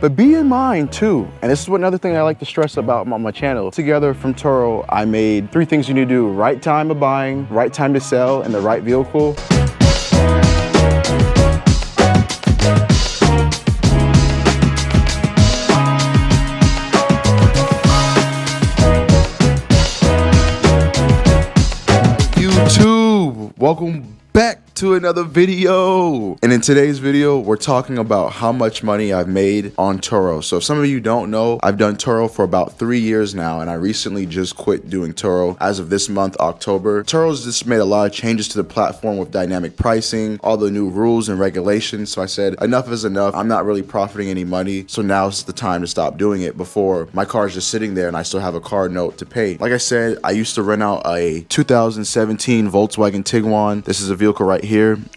But be in mind too, and this is another thing I like to stress about on my channel. Together from Turo, I made 3 things you need to do: right time of buying, right time to sell, and the right vehicle. YouTube, welcome back to another video. And in today's video, we're talking about how much money I've made on Turo. So if some of you don't know, I've done Turo for about 3 years now, and I recently just quit doing Turo as of this month, October. Turo's just made a lot of changes to the platform with dynamic pricing, all the new rules and regulations. So I said, enough is enough. I'm not really profiting any money, so now's the time to stop doing it before my car's just sitting there and I still have a car note to pay. Like I said, I used to rent out a 2017 Volkswagen Tiguan. This is a vehicle right here.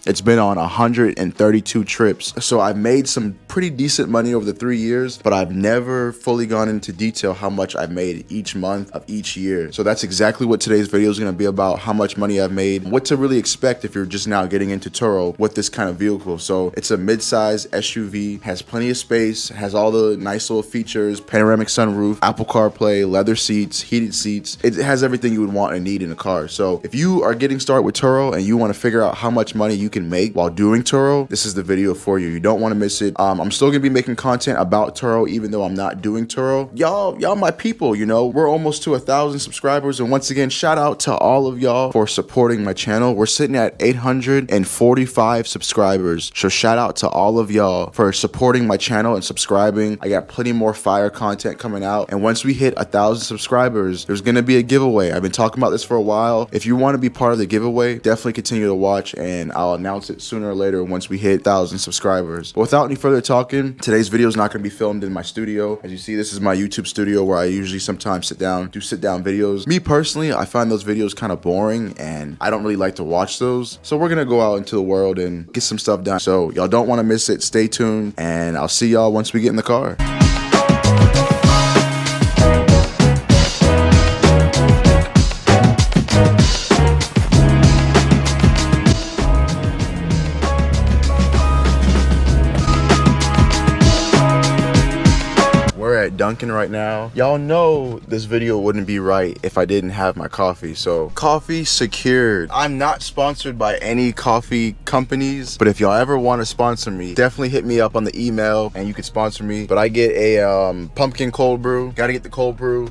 It's been on 132 trips. So I've made some pretty decent money over the 3 years, but I've never fully gone into detail how much I've made each month of each year. So that's exactly what today's video is going to be about: how much money I've made, what to really expect if you're just now getting into Turo with this kind of vehicle. So it's a mid-size SUV, has plenty of space, has all the nice little features: panoramic sunroof, Apple CarPlay, leather seats, heated seats. It has everything you would want and need in a car. So if you are getting started with Turo and you want to figure out how much money you can make while doing Turo, this is the video for you. You don't want to miss it. I'm still gonna be making content about Turo even though I'm not doing Turo. Y'all my people, you know, we're almost to 1,000 subscribers, and once again, shout out to all of y'all for supporting my channel. We're sitting at 845 subscribers, so shout out to all of y'all for supporting my channel and subscribing. I got plenty more fire content coming out, and once we hit 1,000 subscribers, there's gonna be a giveaway. I've been talking about this for a while. If you want to be part of the giveaway, definitely continue to watch, and I'll announce it sooner or later once we hit 1,000 subscribers. But without any further talking, today's video is not going to be filmed in my studio. As you see, this is my YouTube studio where I usually sometimes do sit down videos. Me personally, I find those videos kind of boring and I don't really like to watch those. So we're going to go out into the world and get some stuff done. So y'all don't want to miss it. Stay tuned, and I'll see y'all once we get in the car. At Dunkin' right now. Y'all know this video wouldn't be right if I didn't have my coffee. So coffee secured. I'm not sponsored by any coffee companies, but if y'all ever want to sponsor me, definitely hit me up on the email and you can sponsor me. But I get a pumpkin cold brew. Gotta get the cold brew.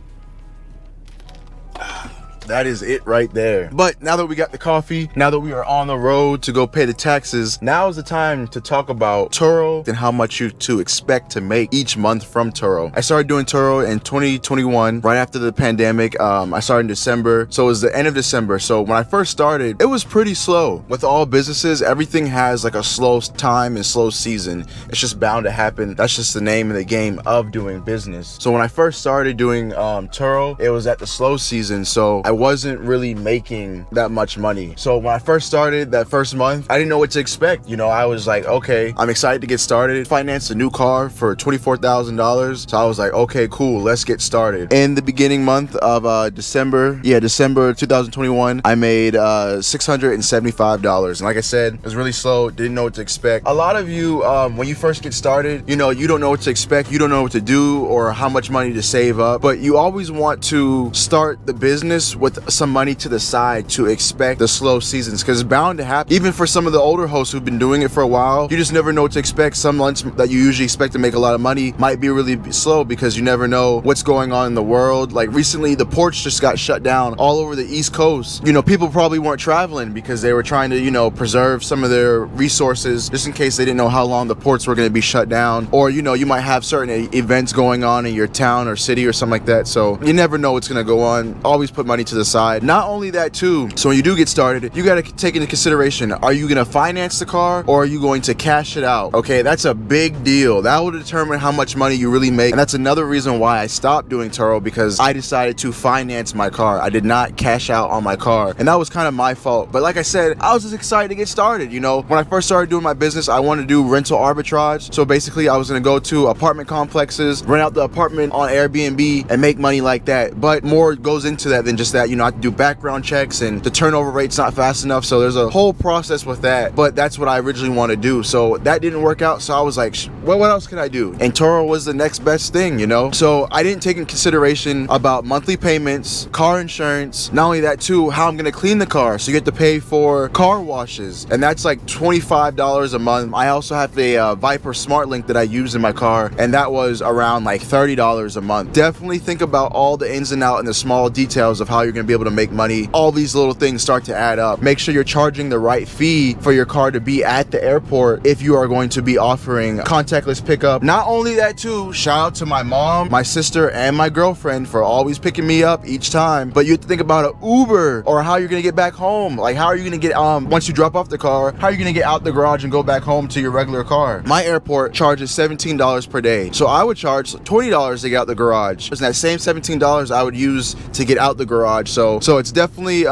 That is it right there. But now that we got the coffee, now that we are on the road to go pay the taxes, now is the time to talk about Turo and how much you to expect to make each month from Turo. I started doing Turo in 2021, right after the pandemic. I started in December, so it was the end of December. So when I first started, it was pretty slow. With all businesses, everything has like a slow time and slow season. It's just bound to happen. That's just the name of the game of doing business. So when I first started doing Turo, it was at the slow season, so I wasn't really making that much money. So when I first started that first month, I didn't know what to expect. You know, I was like, okay, I'm excited to get started. Financed a new car for $24,000. So I was like, okay, cool, let's get started. In the beginning month of December 2021, I made $675. And like I said, it was really slow, didn't know what to expect. A lot of you, when you first get started, you know, you don't know what to expect, you don't know what to do or how much money to save up, but you always want to start the business with some money to the side to expect the slow seasons, because it's bound to happen. Even for some of the older hosts who've been doing it for a while, you just never know what to expect. Some months that you usually expect to make a lot of money might be really slow because you never know what's going on in the world. Like recently, the ports just got shut down all over the East Coast. You know, people probably weren't traveling because they were trying to, you know, preserve some of their resources just in case they didn't know how long the ports were going to be shut down. Or, you know, you might have certain events going on in your town or city or something like that. So you never know what's going to go on. Always put money to the side. Not only that too, so when you do get started, you got to take into consideration, are you going to finance the car or are you going to cash it out? Okay, that's a big deal. That will determine how much money you really make. And that's another reason why I stopped doing Turo, because I decided to finance my car. I did not cash out on my car, and that was kind of my fault. But like I said, I was just excited to get started. You know, when I first started doing my business, I wanted to do rental arbitrage. So basically I was going to go to apartment complexes, rent out the apartment on Airbnb and make money like that. But more goes into that than just that. that, you know, I have to do background checks and the turnover rate's not fast enough. So there's a whole process with that, but that's what I originally want to do. So that didn't work out. So I was like, well, what else can I do? And Turo was the next best thing, you know? So I didn't take in consideration about monthly payments, car insurance, not only that too, how I'm gonna clean the car. So you have to pay for car washes, and that's like $25 a month. I also have a Viper Smart Link that I use in my car, and that was around like $30 a month. Definitely think about all the ins and outs and the small details of how you're gonna be able to make money. All these little things start to add up. Make sure you're charging the right fee for your car to be at the airport if you are going to be offering contactless pickup. Not only that too, shout out to my mom, my sister, and my girlfriend for always picking me up each time. But you have to think about an Uber or how you're gonna get back home. Like, how are you gonna get once you drop off the car, how are you gonna get out the garage and go back home to your regular car? My airport charges $17 per day, so I would charge $20 to get out the garage, and that same $17 I would use to get out the garage. So it's definitely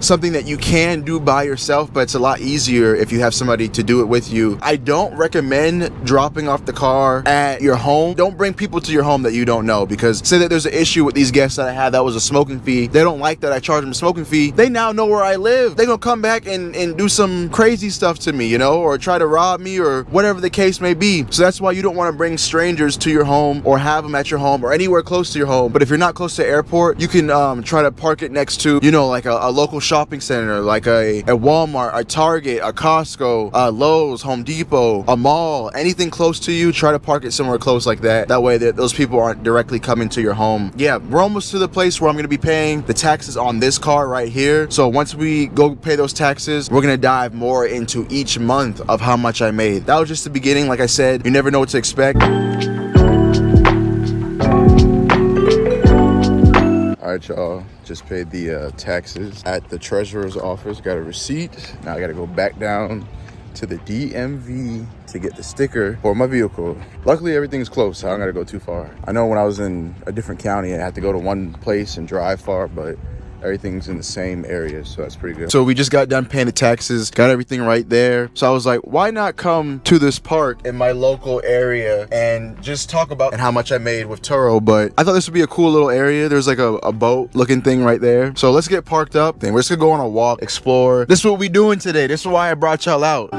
something that you can do by yourself, but it's a lot easier if you have somebody to do it with you. I don't recommend dropping off the car at your home. Don't bring people to your home that you don't know, because say that there's an issue with these guests that I had that was a smoking fee. They don't like that I charge them a smoking fee. They now know where I live. They're gonna come back and do some crazy stuff to me, you know, or try to rob me or whatever the case may be. So that's why you don't want to bring strangers to your home or have them at your home or anywhere close to your home. But if you're not close to the airport, you can try to park it next to, you know, like a local shopping center, like a Walmart, a Target, a Costco, Lowe's, Home Depot, a mall, anything close to you. Try to park it somewhere close like that. That way that those people aren't directly coming to your home. Yeah, we're almost to the place where I'm gonna be paying the taxes on this car right here. So once we go pay those taxes, we're gonna dive more into each month of how much I made. That was just the beginning. Like I said, you never know what to expect. All right, y'all, just paid the taxes at the treasurer's office. Got a receipt. Now I gotta go back down to the DMV to get the sticker for my vehicle. Luckily, everything's close, so I don't gotta go too far. I know when I was in a different county, I had to go to one place and drive far, but everything's in the same area, so that's pretty good. So we just got done paying the taxes, got everything right there. So I was like, why not come to this park in my local area and just talk about and how much I made with Turo? But I thought this would be a cool little area. There's like a boat looking thing right there. So let's get parked up. Then we're just gonna go on a walk, explore. This is what we doing today. This is why I brought y'all out.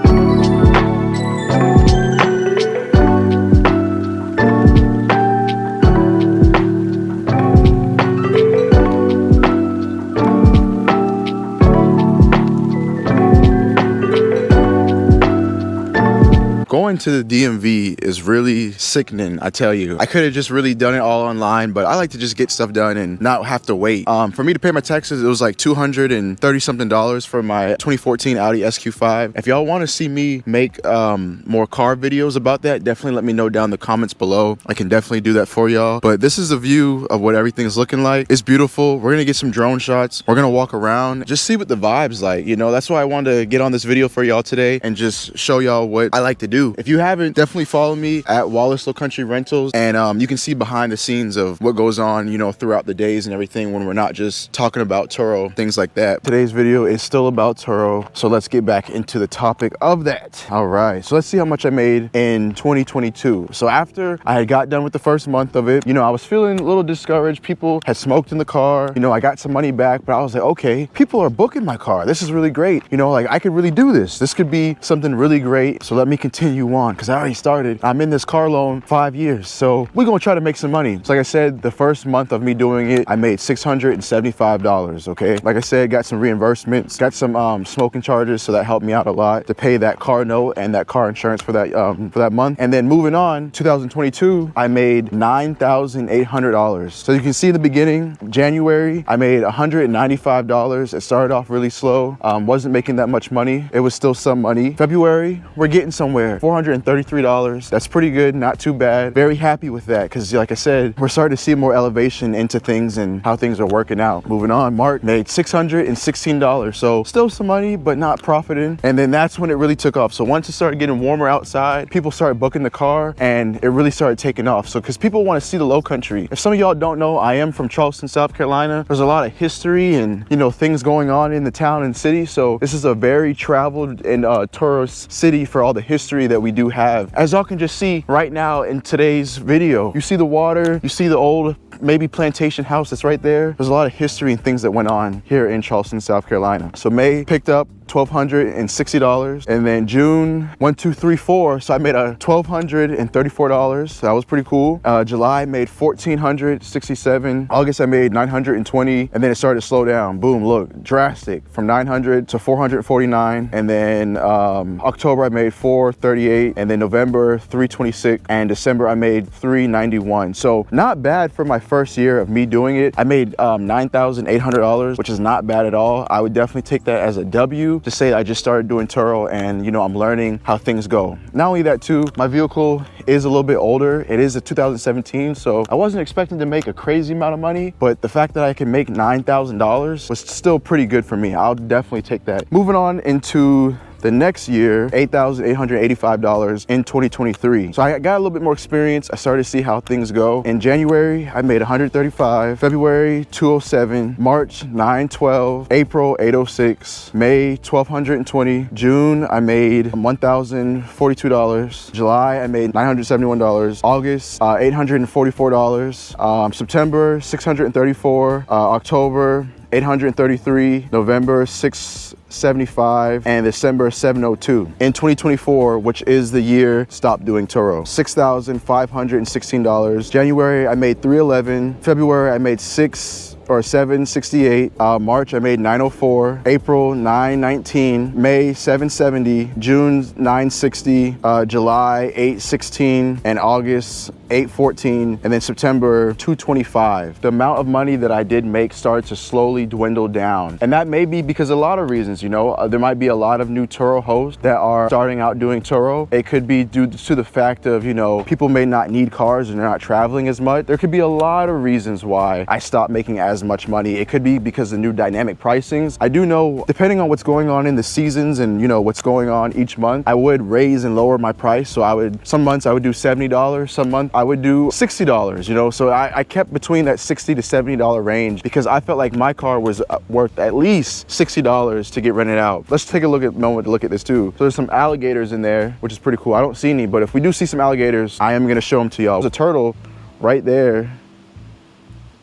Going to the DMV is really sickening, I tell you. I could have just really done it all online, but I like to just get stuff done and not have to wait. For me to pay my taxes, it was like $230 something for my 2014 Audi SQ5. If y'all want to see me make more car videos about that, definitely let me know down in the comments below. I can definitely do that for y'all. But this is a view of what everything's looking like. It's beautiful. We're gonna get some drone shots. We're gonna walk around, just see what the vibe's like. You know, that's why I wanted to get on this video for y'all today and just show y'all what I like to do. If you haven't, definitely follow me at Wallace Low Country Rentals, and you can see behind the scenes of what goes on, you know, throughout the days and everything when we're not just talking about Turo, things like that. Today's video is still about Turo, so let's get back into the topic of that. All right, so let's see how much I made in 2022. So after I had got done with the first month of it, you know, I was feeling a little discouraged. People had smoked in the car. You know, I got some money back, but I was like, okay, people are booking my car. This is really great. You know, like I could really do this. This could be something really great. So let me continue on, because I already started. I'm in this car loan 5 years, so we're gonna try to make some money. So like I said, the first month of me doing it, I made $675, okay? Like I said, got some reimbursements, got some smoking charges, so that helped me out a lot to pay that car note and that car insurance for that month. And then moving on, 2022, I made $9,800. So you can see in the beginning, January, I made $195. It started off really slow, wasn't making that much money. It was still some money. February, we're getting somewhere, $433. That's pretty good, not too bad. Very happy with that, because like I said, we're starting to see more elevation into things and how things are working out. Moving on, March made $616. So still some money, but not profiting. And then that's when it really took off. So once it started getting warmer outside, people started booking the car and it really started taking off. So because people want to see the low country. If some of y'all don't know, I am from Charleston, South Carolina. There's a lot of history and, you know, things going on in the town and city. So this is a very traveled and tourist city for all the history that we do have. As y'all can just see right now in today's video, you see the water, you see the old maybe plantation house that's right there. There's a lot of history and things that went on here in Charleston, South Carolina. So May picked up $1,260, and then June 1, 2, 3, 4. So I made a $1,234. So that was pretty cool. July made $1,467. August I made $920, and then it started to slow down. Boom, look, drastic from $900 to $449, and then October I made $438, and then November $326, and December I made $391. So not bad for my first year of me doing it. I made $9,800, which is not bad at all. I would definitely take that as a W to say I just started doing Turo, and you know, I'm learning how things go. Not only that too, my vehicle is a little bit older. It is a 2017, so I wasn't expecting to make a crazy amount of money, but the fact that I can make $9,000 was still pretty good for me. I'll definitely take that. Moving on into the next year, $8,885 in 2023. So I got a little bit more experience. I started to see how things go. In January, I made $135, February, $207, March, $912, April, $806, May, $1,220, June, I made $1,042, July, I made $971, August, $844, September, $634, October, $833, November, $675, and December, $702. In 2024, which is the year stop doing Turo, $6,516. January, I made $311. February, I made $768. March, I made $904. April, $919. May, $770. June, $960. July, $816, and August, $814, and then September, $225. The amount of money that I did make started to slowly dwindle down, and that may be because a lot of reasons. You know, there might be a lot of new Turo hosts that are starting out doing Turo. It could be due to the fact of, you know, people may not need cars and they're not traveling as much. There could be a lot of reasons why I stopped making as much money. It could be because of new dynamic pricings. I do know, depending on what's going on in the seasons and, you know, what's going on each month, I would raise and lower my price. So some months I would do $70, some month I would do $60, you know? So I kept between that $60 to $70 range because I felt like my car was worth at least $60 to get rented out. Let's take a moment to look at this too. So there's some alligators in there, which is pretty cool. I don't see any, but if we do see some alligators, I am gonna show them to y'all. There's a turtle right there.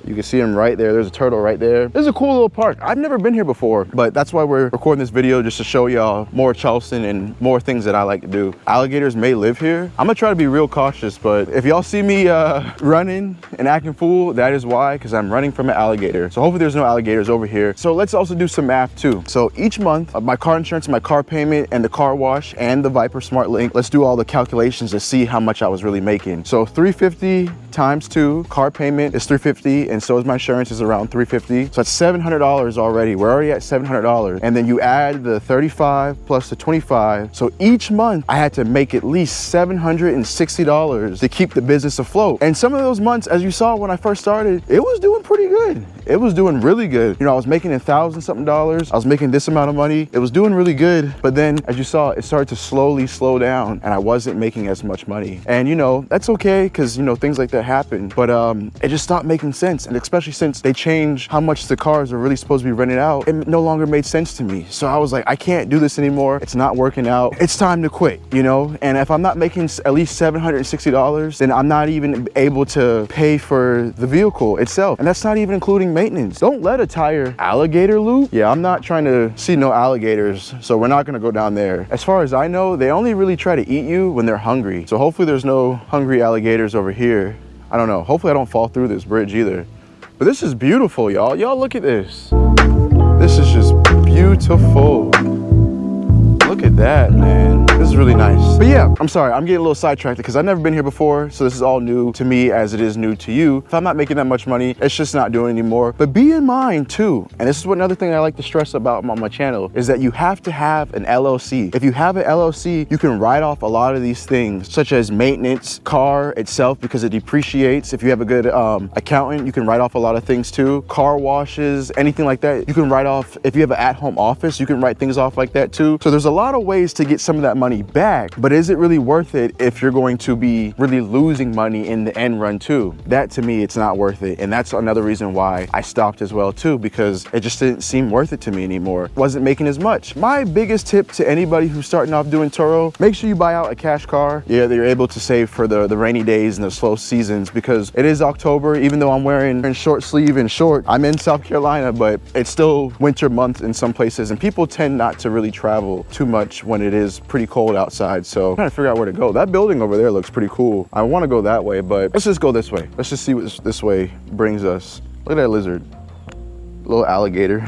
You can see him right there. There's a turtle right there. This is a cool little park. I've never been here before, but that's why we're recording this video, just to show y'all more Charleston and more things that I like to do. Alligators may live here. I'm gonna try to be real cautious, but if y'all see me running and acting fool, that is why, because I'm running from an alligator. So hopefully there's no alligators over here. So let's also do some math too. So each month, my car insurance, my car payment, and the car wash, and the Viper Smart Link, let's do all the calculations to see how much I was really making. So $350 times 2, car payment is $350, and so is my insurance, is around $350. So that's $700 already. We're already at $700. And then you add the 35 plus the 25. So each month I had to make at least $760 to keep the business afloat. And some of those months, as you saw when I first started, it was doing pretty good. It was doing really good. You know, I was making $1,000-something. I was making this amount of money. It was doing really good. But then, as you saw, it started to slowly slow down, and I wasn't making as much money. And you know, that's okay, because you know, things like that happen. But it just stopped making sense. And especially since they changed how much the cars are really supposed to be rented out, it no longer made sense to me. So I was like, I can't do this anymore. It's not working out. It's time to quit, you know? And if I'm not making at least $760, then I'm not even able to pay for the vehicle itself. And that's not even including maintenance. Don't let a tire alligator loop. Yeah, I'm not trying to see no alligators, so we're not gonna go down there. As far as I know, they only really try to eat you when they're hungry. So hopefully there's no hungry alligators over here. I don't know. Hopefully I don't fall through this bridge either. But this is beautiful, y'all. Y'all look at this. This is just beautiful. Look at that, man. This is really nice. But yeah, I'm sorry, I'm getting a little sidetracked because I've never been here before, so this is all new to me as it is new to you. If I'm not making that much money, it's just not doing it anymore. But be in mind too, and this is what another thing I like to stress about on my channel, is that you have to have an LLC. If you have an LLC, you can write off a lot of these things, such as maintenance, car itself, because it depreciates. If you have a good accountant, you can write off a lot of things too. Car washes, anything like that, you can write off. If you have an at-home office, you can write things off like that too. So there's a lot of ways to get some of that money back, but is it really worth it if you're going to be really losing money in the end run too? That to me, it's not worth it. And that's another reason why I stopped as well too, because it just didn't seem worth it to me anymore. Wasn't making as much. My biggest tip to anybody who's starting off doing Turo, make sure you buy out a cash car. Yeah, that you're able to save for the rainy days and the slow seasons, because it is October. Even though I'm wearing short sleeve and short, I'm in South Carolina, but it's still winter months in some places, and people tend not to really travel too much when it is pretty cold outside. So I'm trying to figure out where to go. That building over there looks pretty cool. I want to go that way, but let's just go this way. Let's just see what this way brings us. Look at that lizard. Little alligator.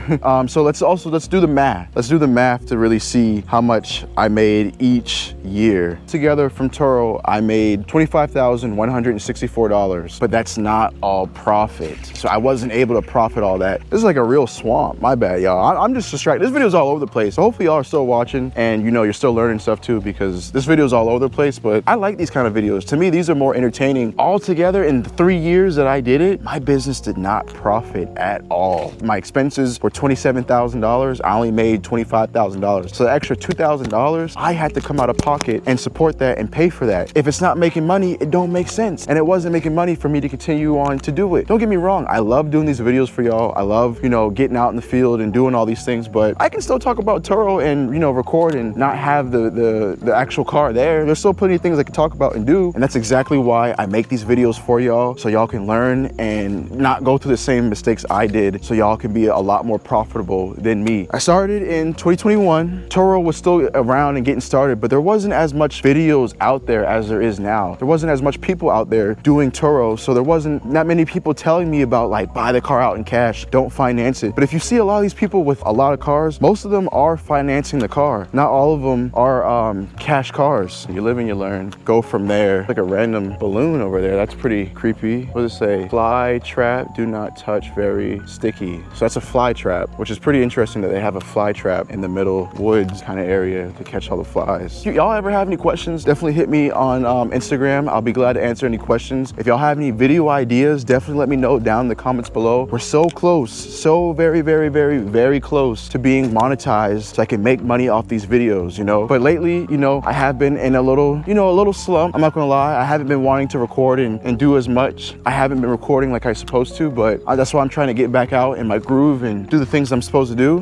So let's do the math. Let's do the math to really see how much I made each year. Together from Turo, I made $25,164, but that's not all profit. So I wasn't able to profit all that. This is like a real swamp. My bad, y'all. I'm just distracted. This video's all over the place. So hopefully y'all are still watching and you know you're still learning stuff too, because this video's all over the place, but I like these kind of videos. To me, these are more entertaining. Altogether, in the 3 years that I did it, my business did not profit at all. My expenses were $27,000. I only made $25,000. So the extra $2,000, I had to come out of pocket and support that and pay for that. If it's not making money, it don't make sense. And it wasn't making money for me to continue on to do it. Don't get me wrong. I love doing these videos for y'all. I love, you know, getting out in the field and doing all these things, but I can still talk about Turo and, you know, record and not have the actual car there. There's still plenty of things I can talk about and do. And that's exactly why I make these videos for y'all, so y'all can learn and not go through the same mistakes I did, so y'all can be a lot more profitable than me. I started in 2021. Turo was still around and getting started, but there wasn't as much videos out there as there is now. There wasn't as much people out there doing Turo, so there wasn't that many people telling me about like, buy the car out in cash, don't finance it. But if you see a lot of these people with a lot of cars, most of them are financing the car. Not all of them are cash cars. You live and you learn. Go from there. Like a random balloon over there. That's pretty creepy. What does it say? Fly trap, do not touch, very sticky. So that's a fly trap, which is pretty interesting that they have a fly trap in the middle woods kind of area to catch all the flies. Y'all ever have any questions? Definitely hit me on Instagram. I'll be glad to answer any questions. If y'all have any video ideas, definitely let me know down in the comments below. We're so close, so very, very, very, very close to being monetized so I can make money off these videos, you know? But lately, you know, I have been in a little slump. I'm not gonna lie. I haven't been wanting to record and do as much. I haven't been recording like I'm supposed to, but that's why I'm trying to get back out in my groove and do the things I'm supposed to do.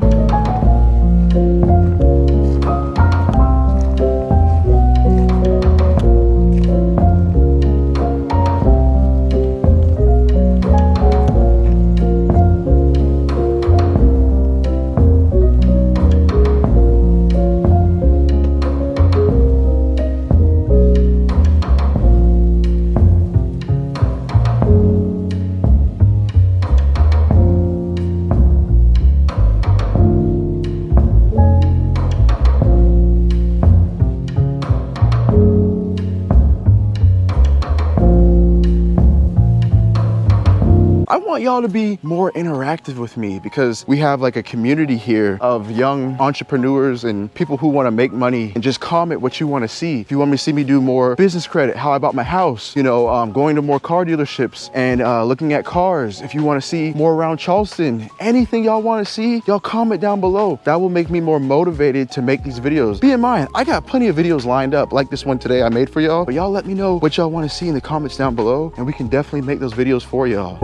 I want y'all to be more interactive with me, because we have like a community here of young entrepreneurs and people who want to make money, and just comment what you want to see. If you want me to see me do more business credit, how about my house, you know, going to more car dealerships and looking at cars. If you want to see more around Charleston, anything y'all want to see, y'all comment down below. That will make me more motivated to make these videos. Be in mind, I got plenty of videos lined up like this one today I made for y'all, but y'all let me know what y'all want to see in the comments down below, and we can definitely make those videos for y'all.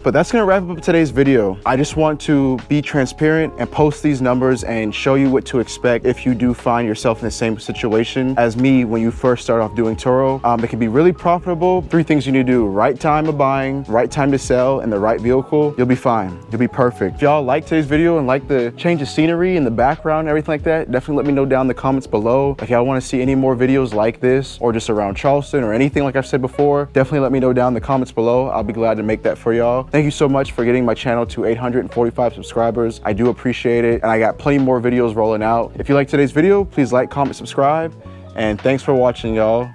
But that's gonna wrap up today's video. I just want to be transparent and post these numbers and show you what to expect if you do find yourself in the same situation as me when you first start off doing Turo. It can be really profitable. 3 things you need to do: right time of buying, right time to sell, and the right vehicle. You'll be fine. You'll be perfect. If y'all like today's video and like the change of scenery and the background and everything like that, definitely let me know down in the comments below. If y'all want to see any more videos like this, or just around Charleston or anything like I've said before, definitely let me know down in the comments below. I'll be glad to make that for y'all. Thank you so much for getting my channel to 845 subscribers. I do appreciate it, and I got plenty more videos rolling out. If you like today's video, please like, comment, subscribe, and thanks for watching, y'all.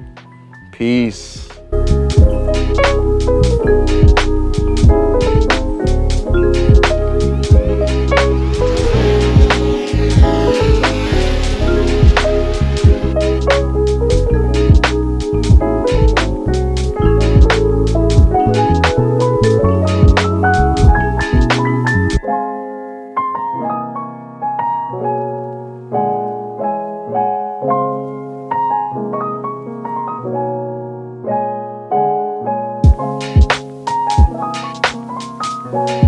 Peace. you.